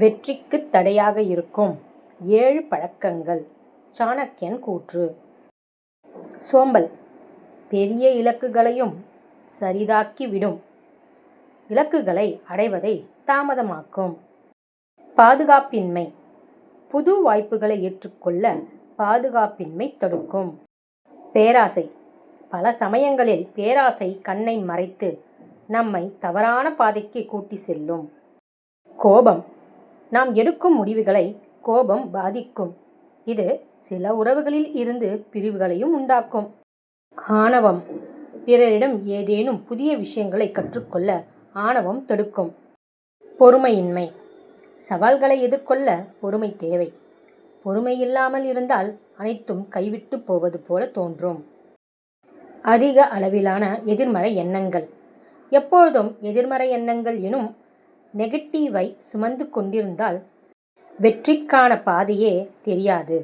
வெற்றிக்குத் தடையாக இருக்கும் 7 பழக்கங்கள். சாணக்கியன் கூற்று. சோம்பல் பெரிய இலக்குகளையும் சிறிதாக்கிவிடும். இலக்குகளை அடைவதை தாமதமாக்கும். பாதுகாப்பின்மை புது வாய்ப்புகளை ஏற்றுக்கொள்ள பாதுகாப்பின்மை தடுக்கும். பேராசை பல சமயங்களில் பேராசை கண்ணை மறைத்து நம்மை தவறான பாதைக்கு கூட்டிச் செல்லும். கோபம் நாம் எடுக்கும் முடிவுகளை கோபம் பாதிக்கும். இது சில உறவுகளில் இருந்து பிரிவுகளையும் உண்டாக்கும். ஆணவம் பிறரிடம் ஏதேனும் புதிய விஷயங்களை கற்றுக்கொள்ள ஆணவம் தடுக்கும். பொறுமையின்மை சவால்களை எதிர்கொள்ள பொறுமை தேவை. பொறுமை இல்லாமல் இருந்தால் அனைத்தும் கைவிட்டு போவது போல தோன்றும். அதிக அளவிலான எதிர்மறை எண்ணங்கள் எப்பொழுதும் எதிர்மறை எண்ணங்கள் எனும் நெகட்டிவை சுமந்து கொண்டிருந்தால் வெற்றிக்கான பாதையே தெரியாது.